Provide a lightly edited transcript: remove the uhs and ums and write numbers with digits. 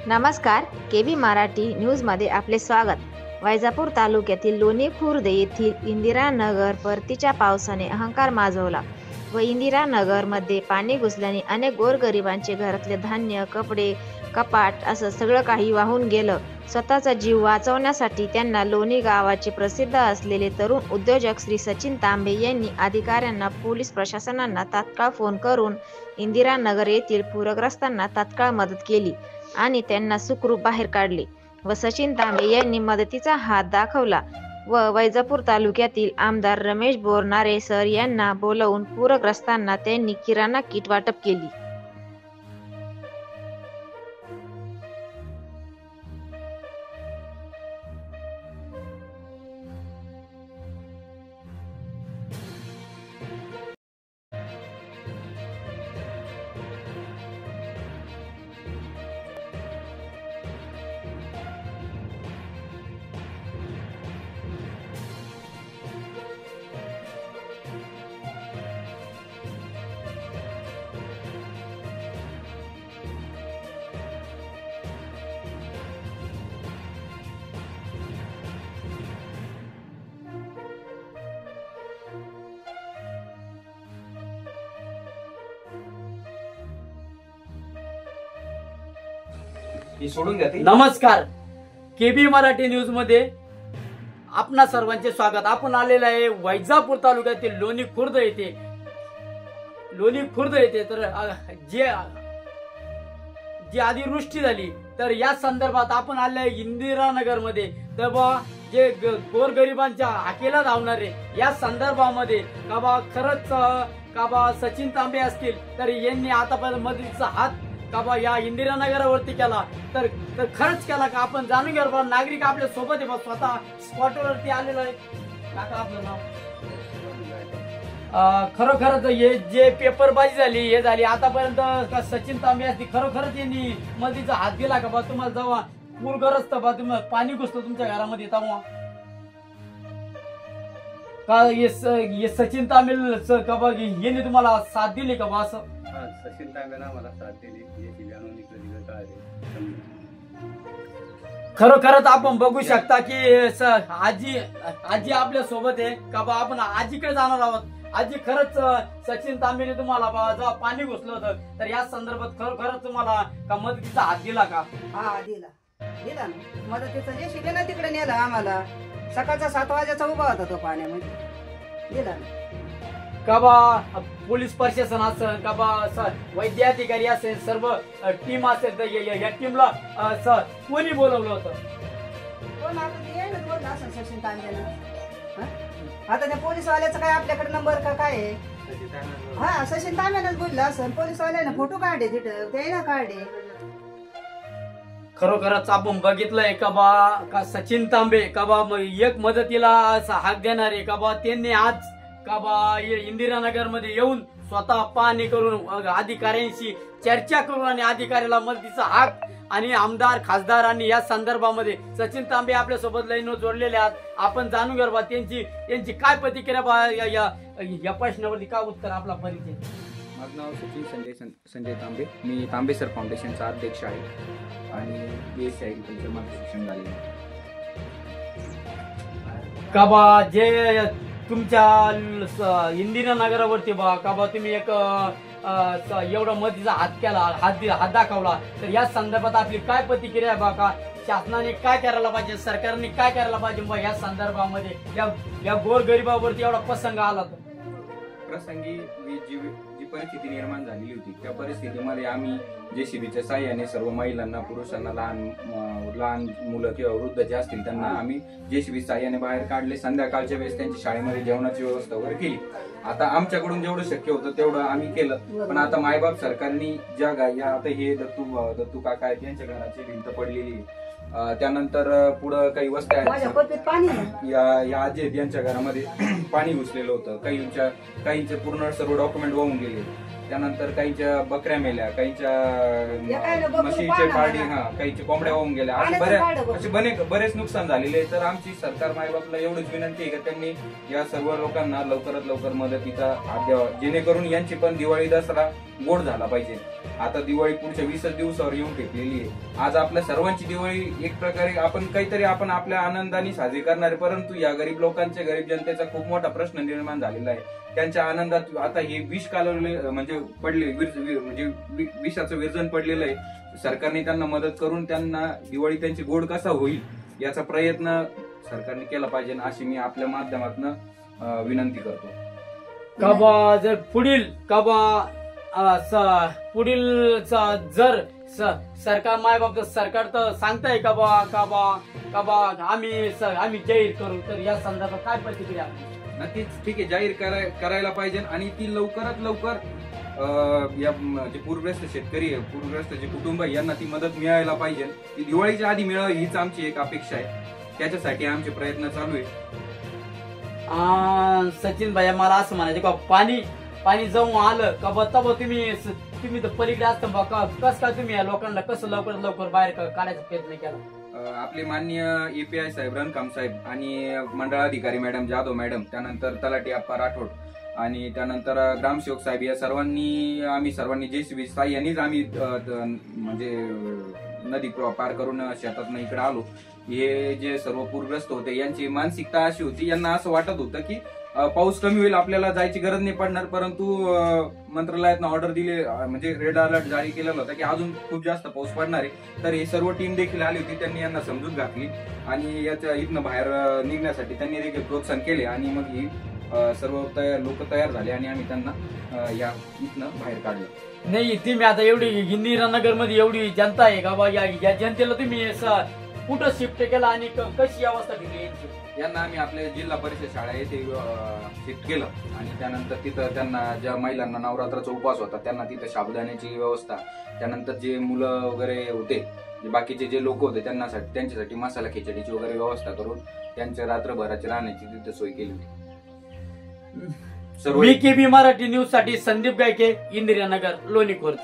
नमस्कार, केबी मराठी न्यूजमध्ये आपले स्वागत. वैजापूर तालुक्यातील लोणी खुर्द येथील इंदिरानगर परतीच्या पावसाने अहंकार माजवला व इंदिरानगरमध्ये पाणी घुसल्याने अनेक गोरगरिबांचे घरातले धान्य, कपडे, कपाट असं सगळं काही वाहून गेलं. स्वतःचा जीव वाचवण्यासाठी त्यांना लोणी गावाचे प्रसिद्ध असलेले तरुण उद्योजक श्री सचिन तांबे यांनी अधिकाऱ्यांना, पोलीस प्रशासनांना तात्काळ फोन करून इंदिरानगर येथील पूरग्रस्तांना तात्काळ मदत केली आणि त्यांना सुखरूप बाहेर काढले व सचिन तांबे यांनी मदतीचा हात दाखवला व वैजापूर तालुक्यातील आमदार रमेश बोरनारे सर यांना बोलवून पूरग्रस्तांना त्यांनी किराणा किट वाटप केली. नमस्कार, केबी मराठी न्यूज मध्ये आपणा सर्वांचे स्वागत. आपण आलेला आहे वैजापूर तालुक्यातील लोणी खुर्द येथे तर जी अतिवृष्टी झाली तर या संदर्भात आपण आले आहे इंदिरानगर मध्ये. तर जे गोरगरिबांच्या हाकेला धावणारे या संदर्भामध्ये खरंच सचिन तांबे असतील तर यांनी आतापर्यंत मदतीचा हात या इंदिरानगरावरती केला तर खरंच केला का आपण जाणून घेऊ. नागरिक आपल्या सोबत आहे, स्वतः स्पॉटवरती आलेला आहे. काका आपलं नाव? खरोखरच हे जे पेपरबाजी झाली हे झाली आतापर्यंत सचिन तांबे असतील खरोखरच यांनी मदतीचा हात दिला का तुम्हाला जेव्हा पूरग्रस्त तुम्हाला पाणी घुसतं तुमच्या घरामध्ये तेव्हा हे सचिन तांबे यांनी तुम्हाला साथ दिली का असं? सचिन तांबेला मला साथ दिली. खरोखरच आपण बघू शकता की आजी आपल्या सोबत आहे का आपण आजीकडे जाणार आहोत. आजी, खरंच सचिन तांबेने तुम्हाला जेव्हा पाणी घुसलं होतं तर या संदर्भात खरोखरच तुम्हाला का मदतीचा हात दिला का? हा, दिला ना मदतीचा. जे शिले ना तिकडे नेलं आम्हाला. सकाळचा 7 वाजेचा उभा होता तो पाण्यामध्ये. दिला ना पोलीस प्रशासन असेल वैद्य अधिकारी असेल, सर्व टीम असेल तर या टीमला कोणी बोलवलं होतं? कोण बोलला असं सचिन तांबेनं. आता त्या पोलीस वाल्याचा काय आपल्याकडे नंबर का काय आहे? हा, सचिन तांबेनंच बोलला असं. पोलीस वाल्यानं फोटो काढले तिथं, ते ना काढले. खरोखरच आपण बघितलंय का सचिन तांबे एक मदतीला हाक देणारे त्यांनी आज इंदिरानगर मध्ये येऊन स्वतः पाहणी करून अधिकाऱ्यांशी चर्चा करून आणि अधिकाऱ्याला मदतीचा हाक आणि आमदार, खासदार आणि या संदर्भामध्ये सचिन तांबे आपल्या सोबत लाईनवर जोडलेले आहेत. आपण जाणून घेऊ त्यांची काय प्रतिक्रिया या प्रश्नावरती. काय उत्तर? आपला परिचय? माझं नाव सचिन संजय तांबे. मी तांबेसर फाउंडेशनचा अध्यक्ष आहे आणि BSc ऍग्रिकल्चर माझं शिक्षण झालेलं आहे. जे तुमच्या इंदिरानगरावरती तुम्ही एक एवढा मदतीचा हात दाखवला तर या संदर्भात आपली काय प्रतिक्रिया शासनाने काय करायला पाहिजे, सरकारने काय करायला पाहिजे या संदर्भामध्ये या गोरगरिबावरती एवढा प्रसंग आला? प्रसंगी जी परिस्थिती निर्माण झालेली होती त्या परिस्थितीमध्ये आम्ही JCBच्या साह्याने सर्व महिलांना, पुरुषांना, लहान मुलं किंवा वृद्ध जे असतील त्यांना आम्ही JCB साह्याने बाहेर काढले. संध्याकाळच्या वेळेस त्यांची शाळेमध्ये जेवणाची व्यवस्था वगैरे केली. आता आमच्याकडून जेवढं शक्य होतं तेवढं आम्ही केलं. पण आता मायबाप सरकारनी आता हे दत्तू काका आहेत यांच्या घराची भिंत पडलेली. त्यानंतर पुढं काही वस्त्या या आजी आहेत यांच्या घरामध्ये पाणी घुसलेलं होतं. काहींचे पूर्ण सर्व डॉक्युमेंट वाहून गेले. त्यानंतर काहींच्या बकऱ्या मेल्या, काहींच्या म्हशीचे पारडी, काहींच्या कोंबड्या वाहून गेल्या. असे बरेच नुकसान झालेले. तर आमची सरकार मायबापला एवढीच विनंती आहे की त्यांनी या सर्व लोकांना लवकरात लवकर मदतीचा हात द्यावा, जेणेकरून यांची पण दिवाळी, दसरा गोड झाला पाहिजे. आता दिवाळी पुढच्या 20 दिवसावर येऊन टेकलेली आहे. आज आपल्या सर्वांची दिवाळी एक प्रकारे आपण आपल्या आनंदाने साजरी करणार आहे, परंतु या गरीब लोकांच्या, गरीब जनतेचा खूप मोठा प्रश्न निर्माण झालेला आहे. त्यांच्या आनंदात आता हे विष कालवले म्हणजे पडले, म्हणजे विषाचं विरजन पडलेलं आहे. सरकारने त्यांना मदत करून त्यांना दिवाळी त्यांची गोड कसा होईल याचा प्रयत्न सरकारने केला पाहिजे, अशी मी आपल्या माध्यमातून विनंती करतो. कबा जर पुढील जर सरकार मायबाप सरकार तर सांगताय कबा आम्ही जाहीर करू, तर या संदर्भात काय प्रतिक्रिया? नक्कीच ठीक आहे, जाहीर करायला पाहिजे आणि ती लवकरात लवकर या जे पूरग्रस्त शेतकरी आहे, पूरग्रस्त जे कुटुंब आहे यांना ती मदत मिळायला पाहिजे. ती दिवाळीच्या आधी मिळावी हीच आमची एक अपेक्षा आहे. त्याच्यासाठी आमचे प्रयत्न चालू आहे. सचिन भाई, मला असं म्हणायचं का पाणी जाऊन आलं का तब तुम्ही तर पलीकडे असतं कस का तुम्ही या लोकांना कसं लवकर बाहेर काढायचा प्रयत्न केला? आपले माननीय API साहेब, रणकाम साहेब आणि मंडळाधिकारी मॅडम जाधव मॅडम, त्यानंतर तलाठी अप्पा राठोड आणि त्यानंतर ग्रामसेवक साहेब, या आम्ही सर्वांनी JCB साह्यानेच आम्ही म्हणजे नदी पार करून शेतातनं इकडे आलो. हे जे सर्व पूरग्रस्त होते यांची मानसिकता अशी होती, यांना असं वाटत होतं की पाऊस कमी होईल, आपल्याला जायची गरज नाही पडणार, परंतु मंत्रालयातनं ऑर्डर दिले, म्हणजे रेड अलर्ट जारी केलेला होता की अजून खूप जास्त पाऊस पडणार आहे. तर ही सर्व टीम देखील आली होती, त्यांनी यांना समजूत घातली आणि याच्या इथनं बाहेर निघण्यासाठी त्यांनी देखील प्रोत्साहन केले आणि मग ही सर्व लोक तयार झाले आणि आम्ही त्यांना या इथनं बाहेर काढलं. नाही, तुम्ही आता एवढी इंदिरानगर मध्ये एवढी जनता आहे का बा, या जनतेला तुम्ही कुठं शिफ्ट केला आणि कशी अवस्था केली यांची? यांना आम्ही आपल्या जिल्हा परिषद शाळा येथे शिफ्ट केलं आणि त्यानंतर तिथं त्यांना, ज्या महिलांना नवरात्राचा उपवास होता त्यांना तिथं साबुदाण्याची व्यवस्था, त्यानंतर जे मुलं वगैरे होते, बाकीचे जे लोक होते त्यांच्यासाठी मसाला खिचडीची वगैरे व्यवस्था करून त्यांच्या रात्रभराची राहण्याची तिथे सोय केली होती. BKB मराठी न्यूज साठी संदीप गायके, इंदिरानगर, लोणी खुर्द.